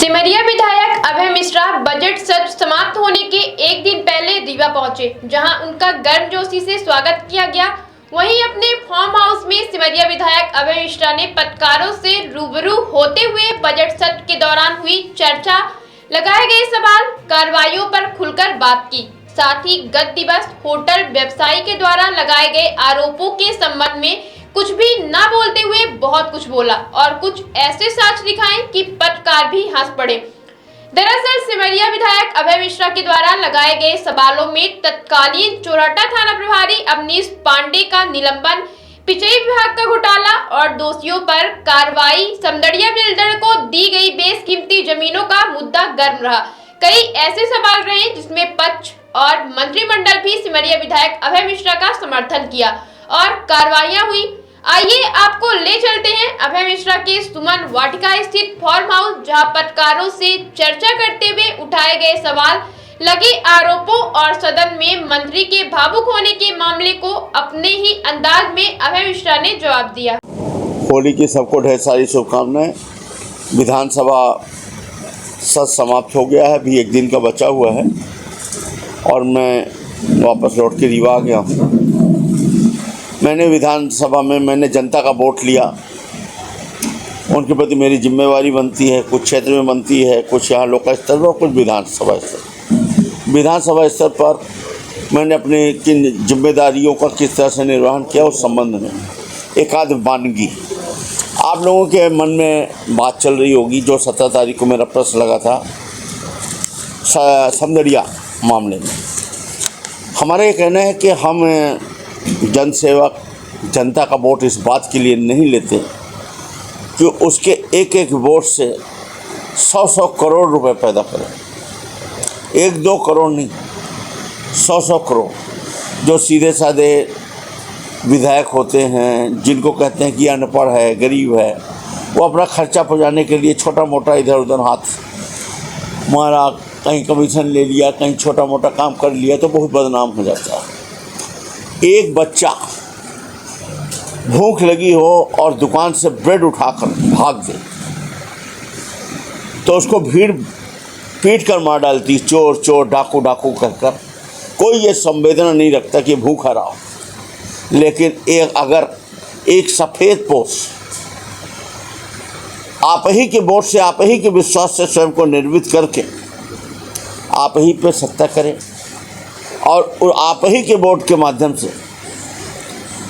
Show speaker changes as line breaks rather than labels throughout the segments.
सिमरिया विधायक अभय मिश्रा बजट सत्र समाप्त होने के एक दिन पहले रीवा पहुंचे, जहां उनका गर्मजोशी से स्वागत किया गया। वहीं अपने फार्म हाउस में सिमरिया विधायक अभय मिश्रा ने पत्रकारों से रूबरू होते हुए बजट सत्र के दौरान हुई चर्चा, लगाए गए सवाल, कार्रवाइयों पर खुलकर बात की। साथ ही गत दिवस होटल व्यवसायी के द्वारा लगाए गए आरोपों के संबंध में कुछ भी ना बोलते हुए बहुत कुछ बोला और कुछ ऐसे साक्ष दिखाए कि पत्रकार भी हंस पड़े। दरअसल सिमरिया विधायक अभय मिश्रा के द्वारा लगाए गए सवालों में तत्कालीन चोरहट्टा थाना प्रभारी अवनीश पांडे का निलंबन, सिंचाई विभाग का घोटाला और दोषियों पर कार्रवाई, समदड़िया बिल्डर को दी गई बेशकीमती जमीनों का मुद्दा गर्म रहा। कई ऐसे सवाल रहे जिसमें पक्ष और मंत्रिमंडल भी सिमरिया विधायक अभय मिश्रा का समर्थन किया और कार्रवाइयां हुई। आइए आपको ले चलते हैं अभय मिश्रा के सुमन वाटिका स्थित फार्म हाउस, जहां पत्रकारों से चर्चा करते हुए उठाए गए सवाल, लगे आरोपों और सदन में मंत्री के भावुक होने के मामले को अपने ही अंदाज में अभय मिश्रा ने जवाब दिया।
होली की सबको ढेर सारी शुभकामनाएं। विधानसभा सत्र समाप्त हो गया है, अभी एक दिन का बचा हुआ है और मैं वापस लौट के रीवा आ गया हूँ। मैंने विधानसभा में जनता का वोट लिया, उनके प्रति मेरी जिम्मेवारी बनती है, कुछ क्षेत्र में बनती है, कुछ यहाँ लोकल स्तर पर, कुछ विधानसभा स्तर। विधानसभा स्तर पर मैंने अपनी किन जिम्मेदारियों का किस तरह से निर्वहन किया उस संबंध में एक आध वानगी आप लोगों के मन में बात चल रही होगी। जो 17 तारीख को मेरा प्रश्न लगा था समदड़िया मामले में, हमारा ये कहना है कि हम जनसेवक जनता का वोट इस बात के लिए नहीं लेते कि उसके एक एक वोट से 100-100 करोड़ रुपए पैदा करें। 1-2 करोड़ नहीं, 100-100 करोड़। जो सीधे साधे विधायक होते हैं, जिनको कहते हैं कि अनपढ़ है, गरीब है, वो अपना खर्चा पहुँचाने के लिए छोटा मोटा इधर उधर हाथ मारा, कहीं कमीशन ले लिया, कहीं छोटा मोटा काम कर लिया तो बहुत बदनाम हो जाता है। एक बच्चा भूख लगी हो और दुकान से ब्रेड उठाकर भाग दे तो उसको भीड़ पीट कर मार डालती, चोर चोर, डाकू डाकू कहकर। कोई ये संवेदना नहीं रखता कि भूखा रहा हो। लेकिन अगर एक सफ़ेद पोश आप ही के वोट से, आप ही के विश्वास से स्वयं को निर्मित करके आप ही पे सत्ता करें और आप ही के वोट के माध्यम से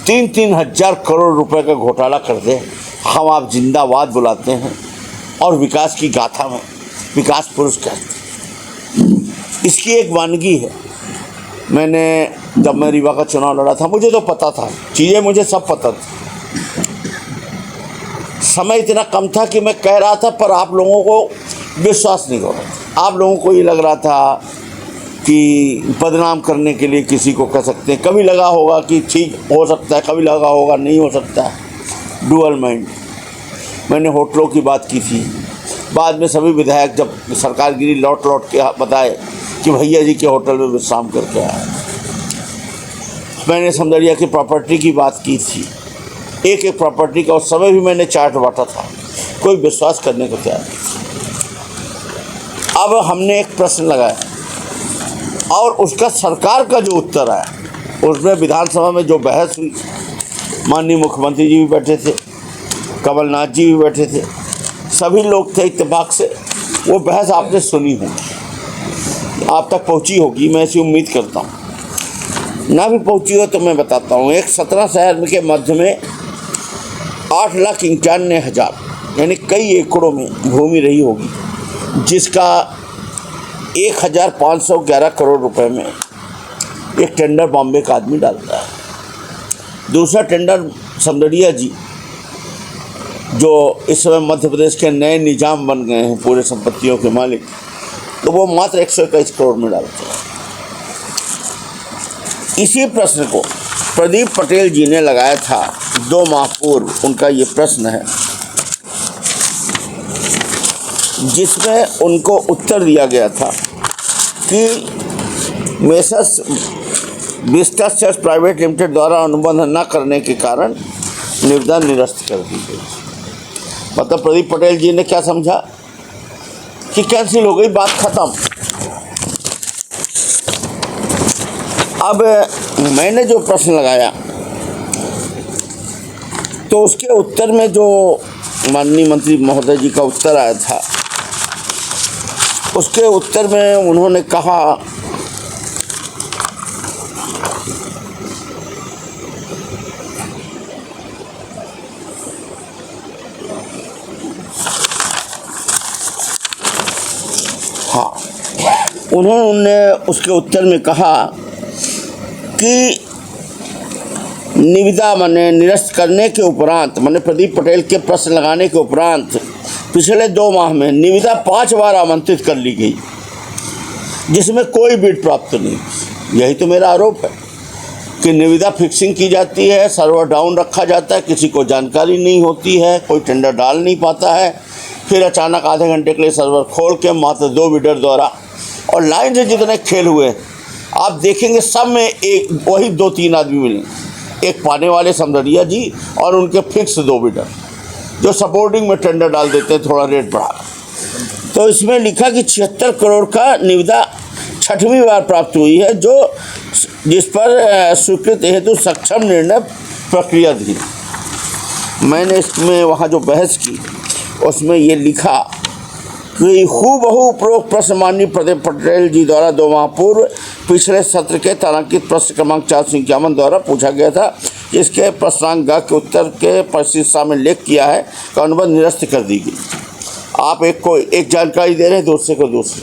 3-3 हज़ार करोड़ रुपए का घोटाला कर दे, हम आप जिंदाबाद बुलाते हैं और विकास की गाथा में विकास पुरुष कहते हैं। इसकी एक वानगी है। मैंने जब मैं रीवा का चुनाव लड़ा था, मुझे तो पता था, चीज़ें मुझे सब पता थी। समय इतना कम था कि मैं कह रहा था पर आप लोगों को विश्वास नहीं हो रहा था। आप लोगों को ये लग रहा था कि बदनाम करने के लिए किसी को कह सकते हैं। कभी लगा होगा कि ठीक हो सकता है, कभी लगा होगा नहीं हो सकता है। Dual mind. मैंने होटलों की बात की थी, बाद में सभी विधायक जब सरकार गिरी लौट के बताए कि भैया जी के होटल में विश्राम करके आए। मैंने समदड़िया की प्रॉपर्टी की बात की थी, एक एक प्रॉपर्टी का उस समय भी मैंने चार्ट बांटा था। कोई विश्वास करने को तैयार नहीं। अब हमने एक प्रश्न लगाया और उसका सरकार का जो उत्तर आया, उसमें विधानसभा में जो बहस हुई, माननीय मुख्यमंत्री जी भी बैठे थे, कमलनाथ जी भी बैठे थे, सभी लोग थे इत्तेफाक से। वो बहस आपने सुनी होगी, आप तक पहुंची होगी, मैं ऐसी उम्मीद करता हूं। ना भी पहुंची हो तो मैं बताता हूं। एक 17 शहर के मध्य में 8,91,000 यानी कई एकड़ों में भूमि रही होगी, जिसका 1,511 करोड़ रुपए में एक टेंडर बॉम्बे का आदमी डालता है। दूसरा टेंडर समदड़िया जी, जो इस समय मध्य प्रदेश के नए निजाम बन गए हैं, पूरे संपत्तियों के मालिक, तो वो मात्र 121 करोड़ में डालते हैं। इसी प्रश्न को प्रदीप पटेल जी ने लगाया था 2 माह पूर्व। उनका ये प्रश्न है जिसमें उनको उत्तर दिया गया था कि messrs Vista sales private limited द्वारा अनुबंध न करने के कारण निविदा निरस्त कर दी गई। मतलब प्रदीप पटेल जी ने क्या समझा कि कैंसिल हो गई, बात खत्म। अब मैंने जो प्रश्न लगाया तो उसके उत्तर में जो माननीय मंत्री महोदय जी का उत्तर आया था, उसके उत्तर में उन्होंने कहा उन्होंने उसके उत्तर में कहा कि निविदा माने निरस्त करने के उपरांत, माने प्रदीप पटेल के प्रश्न लगाने के उपरांत पिछले 2 माह में निविदा 5 बार आमंत्रित कर ली गई, जिसमें कोई बिड प्राप्त नहीं। यही तो मेरा आरोप है कि निविदा फिक्सिंग की जाती है, सर्वर डाउन रखा जाता है, किसी को जानकारी नहीं होती है, कोई टेंडर डाल नहीं पाता है, फिर अचानक आधे घंटे के लिए सर्वर खोल के मात्र 2 बिडर द्वारा, और लाइन से जितने खेल हुए आप देखेंगे सब में एक वही 2-3 आदमी मिले, एक पाने वाले समदरिया जी और उनके फिक्स 2 बिडर जो सपोर्टिंग में टेंडर डाल देते हैं थोड़ा रेट बढ़ा। तो इसमें लिखा कि 76 करोड़ का निविदा 6वीं बार प्राप्त हुई है, जो जिस पर स्वीकृत हेतु सक्षम निर्णय प्रक्रियाधीन। मैंने इसमें वहाँ जो बहस की उसमें ये लिखा कि हूबहू उपरोक्त प्रश्न माननीय प्रदीप पटेल जी द्वारा 2 माह पूर्व पिछले सत्र के तारांकित प्रश्न क्रमांक 451 द्वारा पूछा गया था। इसके प्रश्नांक ग के उत्तर के परिशिष्टा में लेख किया है का अनुबंध निरस्त कर दी गई। आप एक को एक जानकारी दे रहे हैं, दूसरे को दूसरी।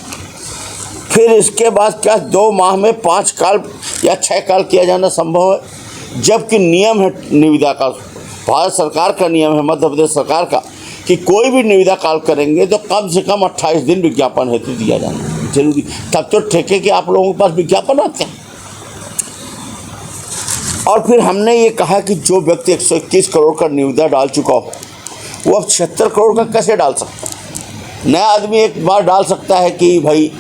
फिर इसके बाद क्या 2 माह में 5 काल या 6 काल किया जाना संभव है? जबकि नियम है निविदा का, भारत सरकार का नियम है, मध्य प्रदेश सरकार का, कि कोई भी निविदा काल करेंगे तो कम से कम 28 दिन विज्ञापन हेतु दिया जाना जरूरी। तब तो ठेके के आप लोगों के पास विज्ञापन आते हैं। और फिर हमने ये कहा कि जो व्यक्ति 121 करोड़ का निविदा डाल चुका हो वो अब 76 करोड़ का कैसे डाल सकता है? नया आदमी एक बार डाल सकता है कि भाई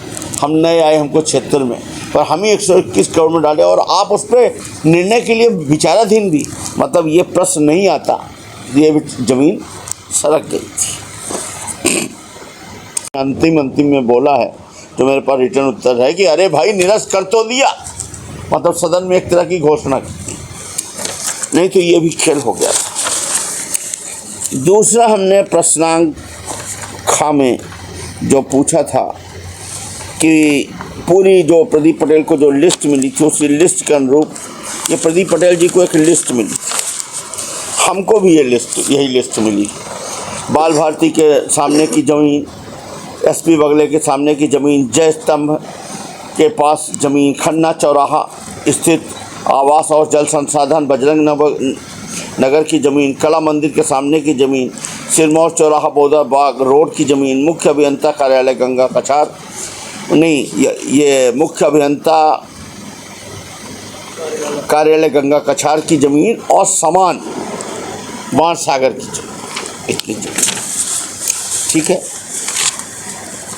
हम नए आए, हमको क्षेत्र में, पर हम ही 121 करोड़ में डाले और आप उस पर निर्णय के लिए विचाराधीन भी, मतलब ये प्रश्न नहीं आता, ये ज़मीन सड़क गई थी। अंतिम में बोला है तो मेरे पास रिटर्न उत्तर है कि अरे भाई निरस्त कर तो दिया, मतलब सदन में एक तरह की घोषणा की, नहीं तो ये भी खेल हो गया था। दूसरा हमने प्रश्नांक ख में जो पूछा था कि पूरी जो प्रदीप पटेल को जो लिस्ट मिली थी उसी लिस्ट के अनुरूप, ये प्रदीप पटेल जी को एक लिस्ट मिली, हमको भी यही लिस्ट मिली। बाल भारती के सामने की ज़मीन, एसपी बगले के सामने की ज़मीन, जय स्तंभ के पास ज़मीन, खन्ना चौराहा स्थित आवास और जल संसाधन, बजरंग नगर की ज़मीन, कला मंदिर के सामने की ज़मीन, सिरमौर चौराहा बोदर बाग रोड की ज़मीन, मुख्य अभियंता कार्यालय गंगा कछार, नहीं ये मुख्य अभियंता कार्यालय गंगा कछार की ज़मीन और समान बाणसागर की ज़मीन, इतनी ज़मीन। ठीक है,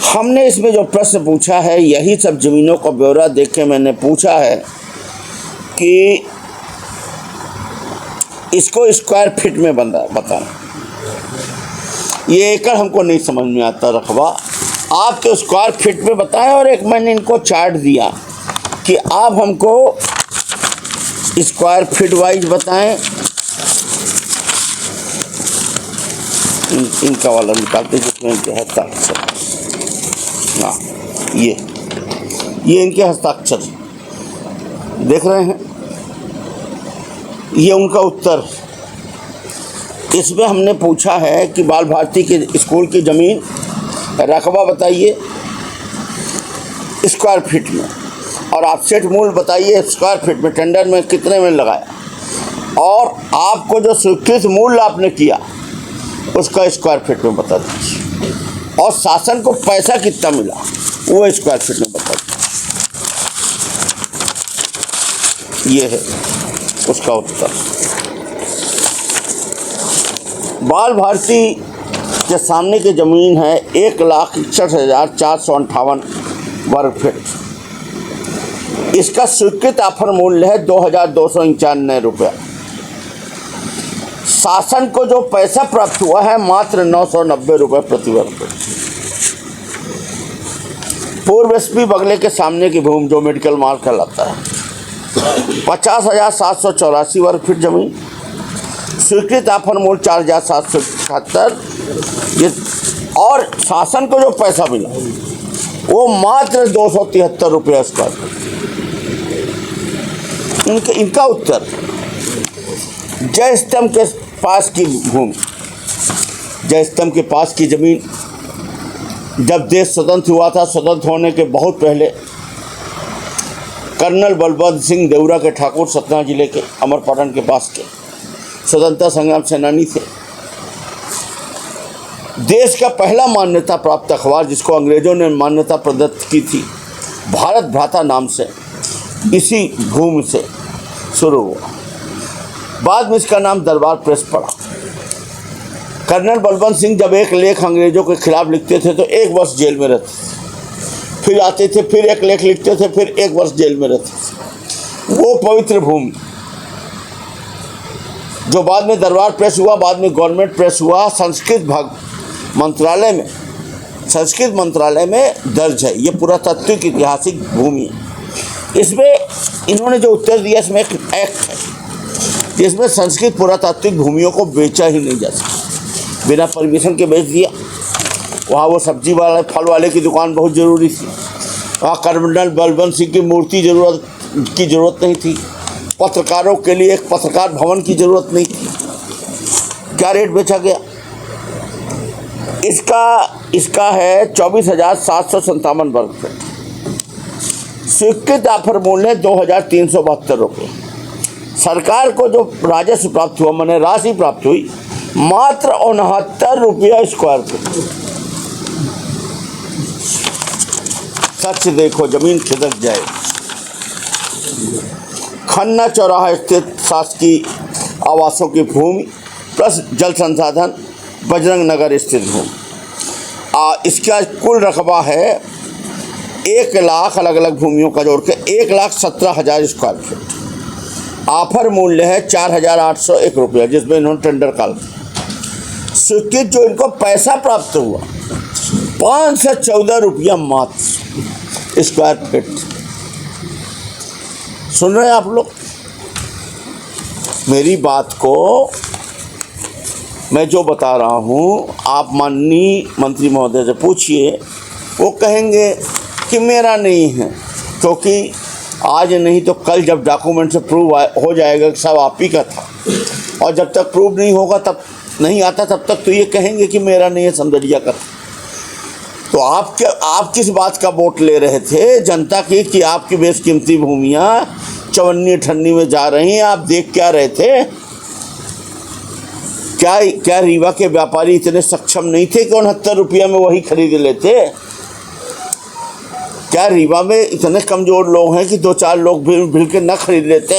हमने इसमें जो प्रश्न पूछा है यही सब ज़मीनों का ब्यौरा देख के मैंने पूछा है कि इसको स्क्वायर फीट में बताएं। ये एकड़ हमको नहीं समझ में आता रकबा, आप तो स्क्वायर फीट में बताएं। और एक मैंने इनको चार्ट दिया कि आप हमको स्क्वायर फीट वाइज बताएं। इनका वाला निकालते जिसमें इनके हस्ताक्षर, हाँ ये इनके हस्ताक्षर देख रहे हैं, ये उनका उत्तर। इसमें हमने पूछा है कि बाल भारती के स्कूल की ज़मीन रकबा बताइए स्क्वायर फीट में, और आप सेट मूल्य बताइए स्क्वायर फीट में, टेंडर में कितने में लगाया, और आपको जो स्वीकृत मूल्य आपने किया उसका स्क्वायर फीट में बता दीजिए, और शासन को पैसा कितना मिला वो स्क्वायर फीट में बता दीजिए। ये है उसका उत्तर। बाल भारती के सामने की ज़मीन है 1,61,458 वर्ग फीट। इसका स्वीकृत ऑफर मूल्य है 2,291 रुपया। शासन को जो पैसा प्राप्त हुआ है मात्र 990 रुपये प्रति वर्ग फीट। पूर्व एसपी बगले के सामने की भूमि जो मेडिकल मार्ग कहलाता है, 50,784 वर्ग फीट जमीन, स्वीकृत आफर मूल 4,777। और शासन को जो पैसा मिला वो मात्र 273 रुपये स्क्वायर फीट। इनका उत्तर, जय स्तंभ के पास की भूमि, जय स्तंभ के पास की जमीन, जब देश स्वतंत्र हुआ था, स्वतंत्र होने के बहुत पहले कर्नल बलवंत सिंह देवरा के ठाकुर सतना जिले के अमरपाटन के पास के स्वतंत्रता संग्राम सेनानी थे। देश का पहला मान्यता प्राप्त अखबार जिसको अंग्रेजों ने मान्यता प्रदत्त की थी, भारत भ्राता नाम से, इसी भूमि से शुरू हुआ। बाद में इसका नाम दरबार प्रेस पड़ा। कर्नल बलवंत सिंह जब एक लेख अंग्रेजों के खिलाफ लिखते थे तो 1 वर्ष जेल में रहते थे, फिर आते थे, फिर एक लेख लिखते थे, फिर 1 वर्ष जेल में रहते थे। वो पवित्र भूमि जो बाद में दरबार प्रेस हुआ, बाद में गवर्नमेंट प्रेस हुआ, संस्कृत मंत्रालय में दर्ज है। ये पुरातात्विक ऐतिहासिक भूमि है। इसमें इन्होंने जो उत्तर दिया, इसमें एक एक्ट है जिसमें संस्कृत पुरातात्विक भूमियों को बेचा ही नहीं जा सकता, बिना परमिशन के बेच दिया। वहाँ वो सब्जी वाले, फल वाले की दुकान बहुत ज़रूरी थी, वहाँ कर्नल बलवंत सिंह की मूर्ति की ज़रूरत नहीं थी, पत्रकारों के लिए एक पत्रकार भवन की ज़रूरत नहीं थी। क्या रेट बेचा गया? इसका है 24,757 वर्ग फीट। स्वीकृत आफर मूल्य 2,372 रुपये। सरकार को जो राजस्व प्राप्त हुआ, माने राशि प्राप्त हुई, मात्र 69 रुपया स्क्वायर फीट। सच देखो जमीन खिदक जाए। खन्ना चौराहा स्थित शासकीय आवासों की भूमि प्लस जल संसाधन, बजरंग नगर स्थित भूमि। इसका कुल रकबा है 1 लाख, अलग अलग भूमियों का जोड़ के 1,17,000 स्क्वायर फीट। आफर मूल्य है 4,801 रुपया, जिसमें इन्होंने टेंडर कॉल। स्वीकृत जो इनको पैसा प्राप्त हुआ 514 रुपया मात्र स्क्वायर फीट। सुन रहे हैं आप लोग मेरी बात को? मैं जो बता रहा हूँ, आप माननीय मंत्री महोदय से पूछिए, वो कहेंगे कि मेरा नहीं है, क्योंकि आज नहीं तो कल जब डॉक्यूमेंट से प्रूव हो जाएगा कि सब आप ही का था, और जब तक प्रूव नहीं होगा, तब नहीं आता, तब तक तो ये कहेंगे कि मेरा नहीं है, समझिया का था। तो आप किस बात का वोट ले रहे थे जनता की कि आपकी बेशकीमती भूमियाँ चवन्नी ठन्नी में जा रही हैं? आप देख क्या रहे थे? क्या रीवा के व्यापारी इतने सक्षम नहीं थे कि 69 रुपया में वही खरीद लेते? क्या रीवा में इतने कमज़ोर लोग हैं कि 2-4 लोग मिल के न खरीद लेते?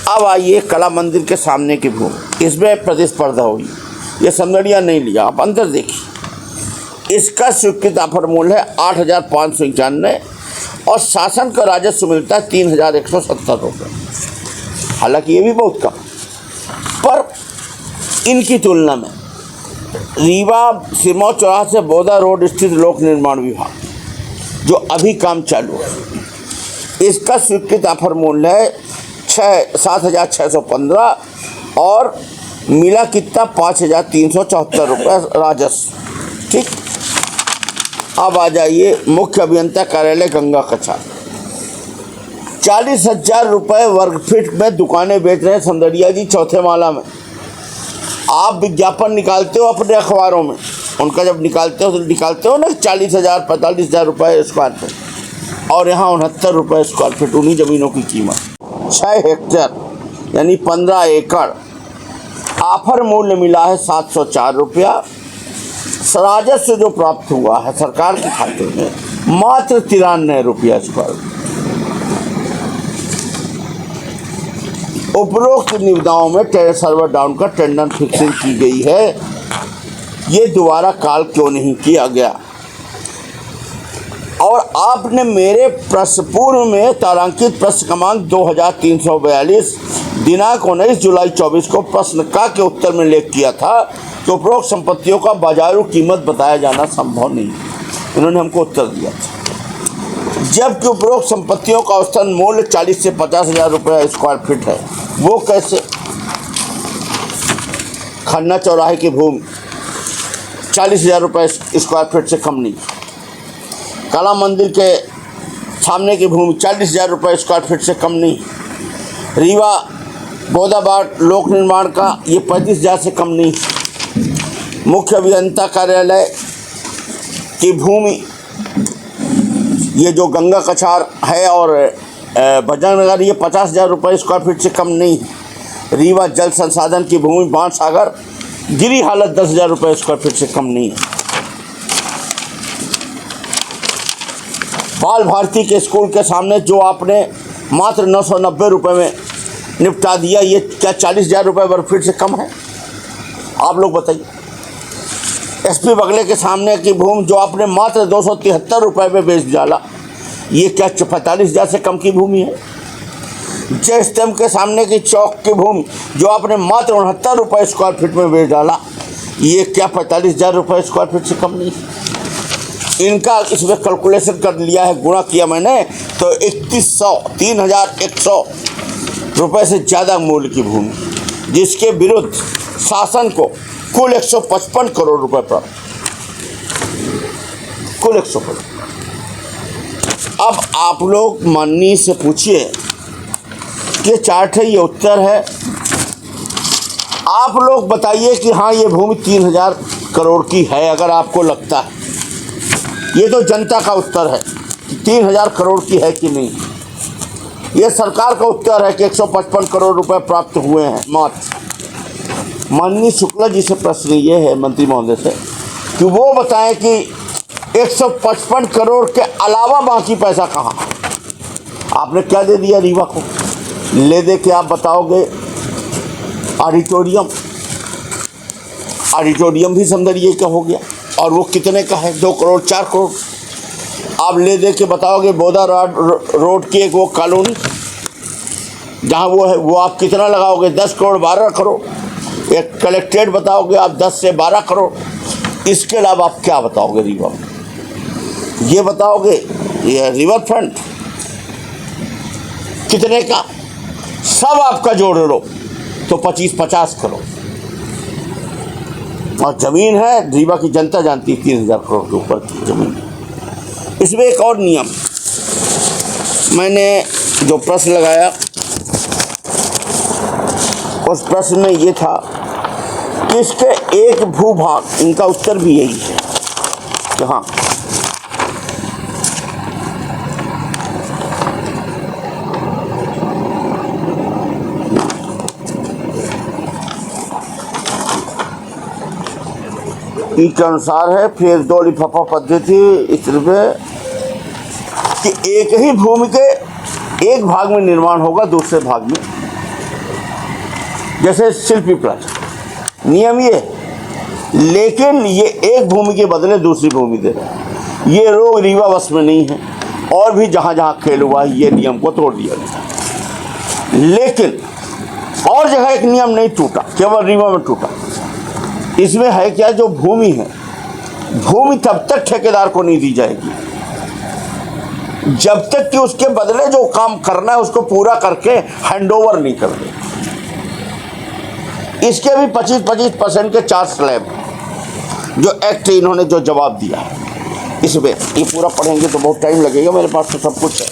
अब आइए कला मंदिर के सामने की भूमि, इसमें प्रतिस्पर्धा हुई, ये समझिया नहीं लिया, आप अंदर देखिए। इसका स्वीकृत आफर मूल्य है 8,591 और शासन का राजस्व मिलता है 3,170 रुपये। हालांकि ये भी बहुत कम, पर इनकी तुलना में रीवा सिरमौर चौराहा से बोदा रोड स्थित लोक निर्माण विभाग जो अभी काम चालू है, इसका स्वीकृत आफर मूल्य है 7,615 और मिला कितना 5,374 रुपये राजस्व। ठीक, अब आ जाइए मुख्य अभियंता कार्यालय गंगा कछार। 40,000 रुपये वर्ग फीट में दुकानें बेच रहे हैं समदड़िया जी, चौथे माला में। आप विज्ञापन निकालते हो अपने अखबारों में, उनका जब निकालते हो तो निकालते हो ना 40,000 45,000 रुपये स्क्वायर फीट, और यहाँ 69 रुपये स्क्वायर फीट उन्हीं ज़मीनों की कीमत। 6 हेक्टेयर यानी 15 एकड़। आफर मूल्य मिला है 704 रुपया। राजस्व जो प्राप्त हुआ है सरकार के खाते में मात्र 93 रुपया स्क्वायर। उपरोक्त निविदाओं में सर्वर डाउन का टेंडर फिक्सिंग की गई है, ये दोबारा काल क्यों नहीं किया गया? और आपने मेरे प्रश्न पूर्व में तारांकित प्रश्न क्रमांक 2342 दिनांक 19 जुलाई 24 को प्रश्न का के उत्तर में लेख किया था कि उपरोक्त संपत्तियों का बाजारू कीमत बताया जाना संभव नहीं। उन्होंने हमको उत्तर दिया था। जबकि उपरोक्त संपत्तियों का औसतन मूल्य 40 से 50 हज़ार रुपये स्क्वायर फीट है। वो कैसे? खन्ना चौराहे की भूमि 40 हज़ार रुपये स्क्वायर फीट से कम नहीं। कला मंदिर के सामने की भूमि 40 हज़ार रुपये स्क्वायर फीट से कम नहीं। रीवा बोदाबाट लोक निर्माण का ये 35 हज़ार से कम नहीं। मुख्य अभियंता कार्यालय की भूमि ये जो गंगा कछार है और भजनगर ये 50 हज़ार रुपये स्क्वायर फीट से कम नहीं। रीवा जल संसाधन की भूमि बाण सागर गिरी हालत 10 हज़ार रुपये स्क्वायर फीट से कम नहीं है। बाल भारती के स्कूल के सामने जो आपने मात्र 990 रुपये में निपटा दिया, ये क्या 40 हज़ार रुपये वर्ग फीट से कम है? आप लोग बताइए। एसपी बगले के सामने की भूमि जो आपने मात्र 273 रुपये में बेच डाला, ये क्या 45 हज़ार से कम की भूमि है? जय स्तंभ के सामने की चौक की भूमि जो आपने मात्र 69 रुपये स्क्वायर फीट में बेच डाला, ये क्या 45 हज़ार रुपये स्क्वायर फीट से कम नहीं? इनका इसमें कैलकुलेशन कर लिया है, गुणा किया मैंने तो 3100 रुपये से ज़्यादा मूल्य की भूमि, जिसके विरुद्ध शासन को कुल 155 करोड़ रुपए प्राप्त, कुल 155। अब आप लोग माननीय से पूछिए, ये चार्ट है, ये उत्तर है। आप लोग बताइए कि हाँ ये भूमि 3000 करोड़ की है अगर आपको लगता है। ये तो जनता का उत्तर है कि 3000 करोड़ की है कि नहीं। ये सरकार का उत्तर है कि 155 करोड़ रुपए प्राप्त हुए हैं मात्र। माननीय शुक्ला जी से प्रश्न ये है मंत्री महोदय से कि वो बताएं कि 155 करोड़ के अलावा बाकी पैसा कहाँ? आपने क्या दे दिया रीवा को? ले दे के आप बताओगे ऑडिटोरियम भी समझिए क्या हो गया, और वो कितने का है? 2 करोड़ 4 करोड़। आप ले दे के बताओगे बोदा रोड की एक वो कॉलोनी जहाँ वो है, वो आप कितना लगाओगे? 10 करोड़ 12 करोड़। एक कलेक्ट्रेट बताओगे आप 10 से 12 करोड़। इसके अलावा आप क्या बताओगे रीवा में? ये बताओगे ये रिवर फ्रंट कितने का? सब आपका जोड़ लो तो 25-50 करोड़। और ज़मीन है, रीवा की जनता जानती है 3000 करोड़ के ऊपर की ज़मीन। इसमें एक और नियम मैंने जो प्रश्न लगाया, उस प्रश्न में ये था कि इसके एक भूभाग, इनका उत्तर भी यही है कि हाँ के अनुसार है। फिर 2 लिफाफा पद्धति इस रूपये कि एक ही भूमि के एक भाग में निर्माण होगा, दूसरे भाग में, जैसे शिल्पी प्लाजा नियम ये, लेकिन ये एक भूमि के बदले दूसरी भूमि दे रहा है। ये रोग रीवा बस में नहीं है, और भी जहाँ जहाँ खेल हुआ है ये नियम को तोड़ दिया गया। लेकिन और जगह एक नियम नहीं टूटा, केवल रीवा में टूटा। इसमें है क्या, जो भूमि है, भूमि तब तक ठेकेदार को नहीं दी जाएगी जब तक कि उसके बदले जो काम करना है उसको पूरा करके हैंडओवर नहीं कर दे। इसके भी 25% के 4 स्लैब जो एक्ट इन्होंने जो जवाब दिया है, इसमें ये पूरा पढ़ेंगे तो बहुत टाइम लगेगा, मेरे पास तो सब कुछ है।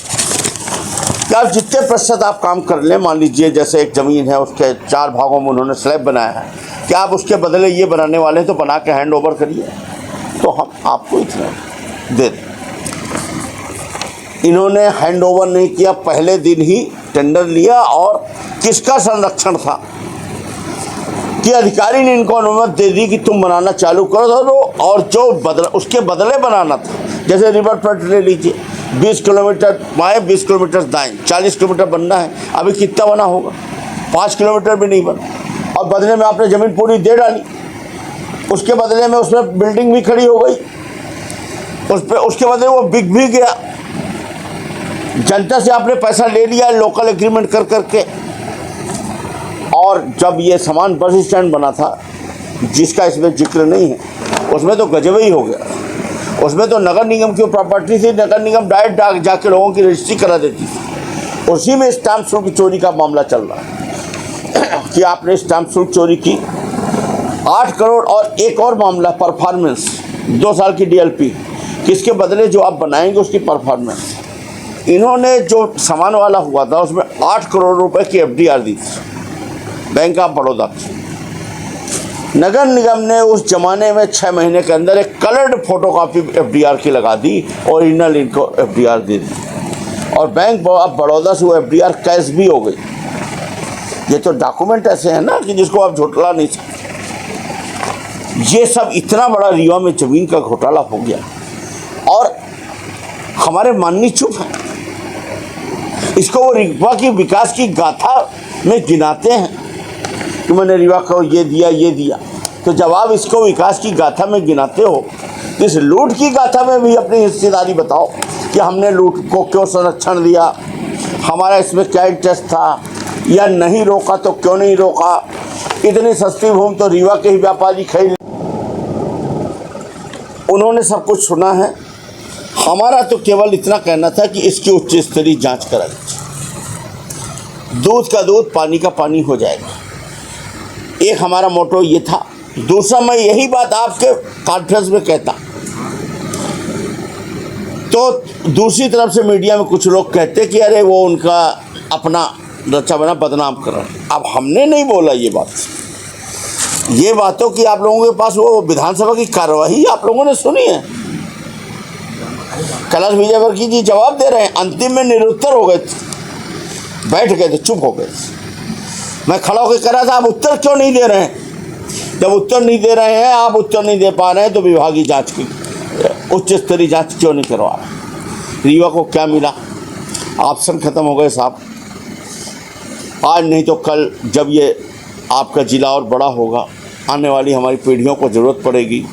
कि आप जितने प्रतिशत आप काम कर लें, मान लीजिए जैसे एक ज़मीन है उसके 4 भागों में उन्होंने स्लैब बनाया है, कि आप उसके बदले ये बनाने वाले हैं तो बना के हैंड ओवर करिए, तो हम आपको इतना दे दें। इन्होंने हैंड ओवर नहीं किया, पहले दिन ही टेंडर लिया, और किसका संरक्षण था कि अधिकारी ने इनको अनुमति दे दी कि तुम बनाना चालू करो दो, और जो उसके बदले बनाना था, जैसे रिवर फ्रंट ले लीजिए, 20 किलोमीटर बाएँ 20 किलोमीटर दाएँ, 40 किलोमीटर बनना है, अभी कितना बना होगा? 5 किलोमीटर भी नहीं बना, और बदले में आपने ज़मीन पूरी दे डाली, उसके बदले में उसमें बिल्डिंग भी खड़ी हो गई, उसके बदले वो बिक भी गया। जनता से आपने पैसा ले लिया लोकल एग्रीमेंट कर करके। और जब ये सामान बस स्टैंड बना था, जिसका इसमें जिक्र नहीं है, उसमें तो गजब ही हो गया। उसमें तो नगर निगम की प्रॉपर्टी थी, नगर निगम डायरेक्ट जाके लोगों की रजिस्ट्री करा देती थी। उसी में स्टाम्प शुल्क की चोरी का मामला चल रहा है कि आपने स्टाम्प शुल्क चोरी की 8 करोड़। और एक और मामला परफॉर्मेंस, 2 साल की DLP, किसके बदले जो आप बनाएंगे उसकी परफॉर्मेंस। इन्होंने जो सामान वाला हुआ था उसमें 8 करोड़ रुपए की FDR दी थी बैंक ऑफ बड़ौदा की। नगर निगम ने उस जमाने में 6 महीने के अंदर एक कलर्ड फोटोकॉपी FDR की लगा दी, ओरिजिनल इनको FDR दे दी, और बैंक ऑफ बड़ौदा से वो FDR कैश भी हो गई। ये तो डॉक्यूमेंट ऐसे हैं ना कि जिसको आप झुठला नहीं सकते। ये सब इतना बड़ा रीवा में जमीन का घोटाला हो गया और हमारे माननीय चुप हैं। इसको वो रीवा की विकास की गाथा में गिनाते हैं कि मैंने रीवा को ये दिया ये दिया। तो जब आप इसको विकास की गाथा में गिनाते हो तो इस लूट की गाथा में भी अपनी हिस्सेदारी बताओ कि हमने लूट को क्यों संरक्षण दिया, हमारा इसमें क्या इंटरेस्ट था, या नहीं रोका तो क्यों नहीं रोका। इतनी सस्ती भूमि तो रीवा के ही व्यापारी खरीद। उन्होंने सब कुछ सुना है। हमारा तो केवल इतना कहना था कि इसकी उच्च स्तरीय जांच कराई, दूध का दूध पानी का पानी हो जाएगा। एक हमारा मोटो ये था। दूसरा, मैं यही बात आपके कॉन्फ्रेंस में कहता तो दूसरी तरफ से मीडिया में कुछ लोग कहते कि अरे वो उनका अपना रचा बना बदनाम कर रहे हैं। अब हमने नहीं बोला ये बात। ये बातों की आप लोगों के पास वो विधानसभा की कार्यवाही आप लोगों ने सुनी है। कैलाश विजयवर्गीय जी जवाब दे रहे हैं, अंतिम में निरुत्तर हो गए थे, बैठ गए थे, चुप हो गए थे। मैं खड़ा होकर कह रहा था आप उत्तर क्यों नहीं दे रहे हैं। जब उत्तर नहीं दे रहे हैं, आप उत्तर नहीं दे पा रहे हैं, तो विभागीय जांच की उच्च स्तरीय जांच क्यों नहीं करवा रहे। रीवा को क्या मिला, ऑप्शन खत्म हो गए साहब। आज नहीं तो कल जब ये आपका जिला और बड़ा होगा, आने वाली हमारी पीढ़ियों को ज़रूरत पड़ेगी,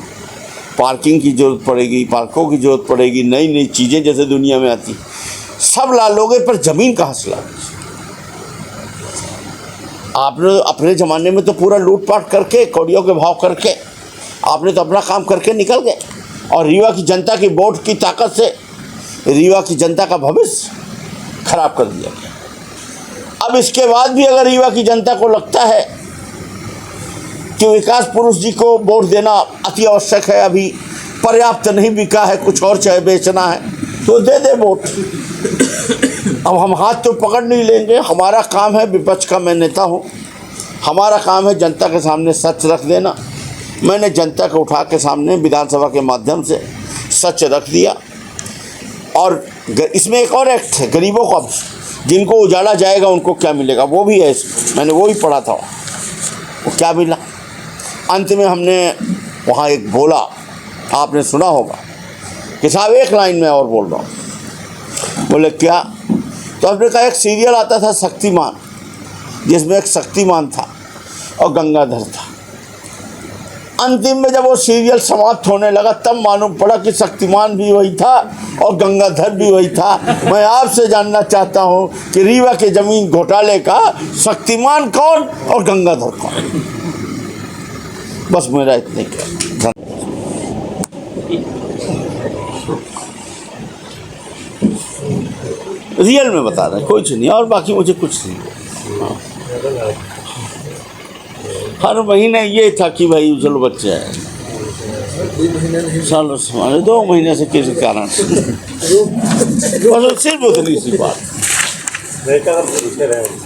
पार्किंग की ज़रूरत पड़ेगी, पार्कों की ज़रूरत पड़ेगी, नई नई चीज़ें जैसे दुनिया में आती, सब ला लोगे, पर ज़मीन कहाँ से लाओगे। आपने अपने ज़माने में तो पूरा लूटपाट करके, कौड़ियों के भाव करके, आपने तो अपना काम करके निकल गए, और रीवा की जनता की वोट की ताकत से रीवा की जनता का भविष्य खराब कर दिया गया। अब इसके बाद भी अगर रीवा की जनता को लगता है कि विकास पुरुष जी को वोट देना अति आवश्यक है, अभी पर्याप्त नहीं बिका है, कुछ और चाहे बेचना है, तो दे दे वोट। अब हम हाथ तो पकड़ नहीं लेंगे। हमारा काम है, विपक्ष का मैं नेता हूँ, हमारा काम है जनता के सामने सच रख देना। मैंने जनता को उठा के सामने विधानसभा के माध्यम से सच रख दिया। और इसमें एक और एक्ट है, गरीबों का, जिनको उजाला जाएगा उनको क्या मिलेगा, वो भी है इसमें। मैंने वो भी पढ़ा था, वो क्या मिला। अंत में हमने वहाँ एक बोला, आपने सुना होगा कि साहब एक लाइन में और बोल रहा हूँ। बोले क्या, तो हमने कहा एक सीरियल आता था शक्तिमान, जिसमें एक शक्तिमान था और गंगाधर था। अंतिम में जब वो सीरियल समाप्त होने लगा तब मालूम पड़ा कि शक्तिमान भी वही था और गंगाधर भी वही था। मैं आपसे जानना चाहता हूँ कि रीवा के जमीन घोटाले का शक्तिमान कौन और गंगाधर कौन। बस मेरा इतने क्या रियल में बता रहे हैं, कुछ नहीं, और बाकी मुझे कुछ नहीं। हर महीने ये था कि भाई चलो बच्चे हैं, सालों से हमारे 2 महीने से किसी कारण से बस सिर्फ उतनी सी बात।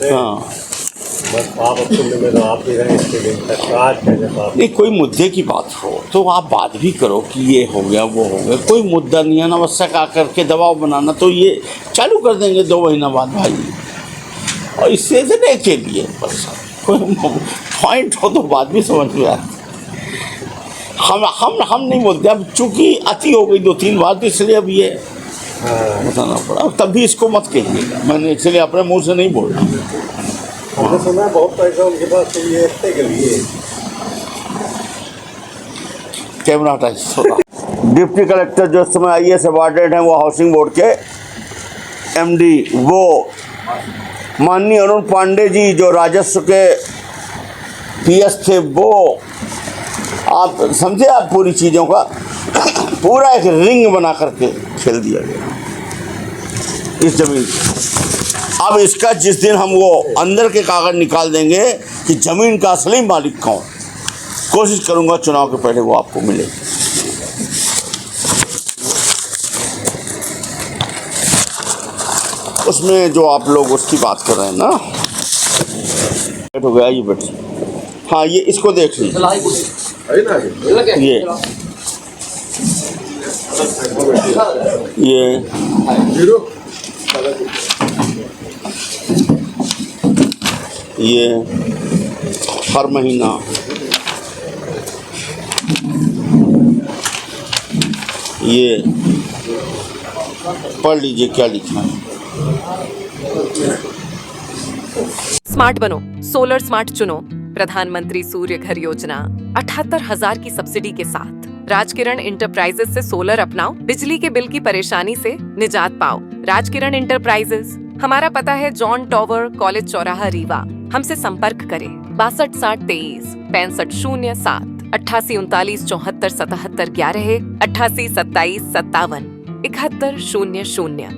हाँ,
बस आप आप भी रहे इसके दिन तक
नहीं, कोई मुद्दे की बात हो तो आप बात भी करो कि ये हो गया वो हो गया, कोई मुद्दा नहीं है। अनावश्यक आकर के दबाव बनाना तो ये चालू कर देंगे 2 महीना बाद भाई, और इससे देने के लिए परेशान कोई पॉइंट हो तो बात भी समझ में आती। हम नहीं बोलते, अब चूँकि अति हो गई 2-3 बार, तो इसलिए अब ये बताना पड़ा। तब भी इसको मत कहिएगा, मैंने इसलिए अपने मुँह से नहीं बोल रहा।
हमने सुना बहुत पैसा उनके पास, तो ये हफ्ते के लिए
कैमरा हटाइए। डिप्टी कलेक्टर जो इस समय IAS अवार्डेड हैं, वो हाउसिंग बोर्ड के MD, वो माननीय अरुण पांडे जी जो राजस्व के PS थे, वो आप समझे आप पूरी चीज़ों का, पूरा एक रिंग बना करके खेल दिया गया इस जमीन पे। अब इसका जिस दिन हम वो अंदर के कागज निकाल देंगे कि जमीन का असली मालिक कौन, कोशिश करूंगा चुनाव के पहले वो आपको मिले। उसमें जो आप लोग उसकी बात कर रहे हैं ना, हो गया ये बेटे। हाँ, ये इसको देख लीजिए, ये हर महीना ये पढ़ लीजिए क्या लिखा है।
स्मार्ट बनो, सोलर स्मार्ट चुनो। प्रधानमंत्री सूर्य घर योजना 78,000 की सब्सिडी के साथ राजकिरण इंटरप्राइजेस से सोलर अपनाओ, बिजली के बिल की परेशानी से निजात पाओ। राजकिरण इंटरप्राइजेस, हमारा पता है जॉन टॉवर, कॉलेज चौराहा, रीवा। हमसे संपर्क करें 62 60 23 65 07 88 39 74 77 11 88 27 57 71 00।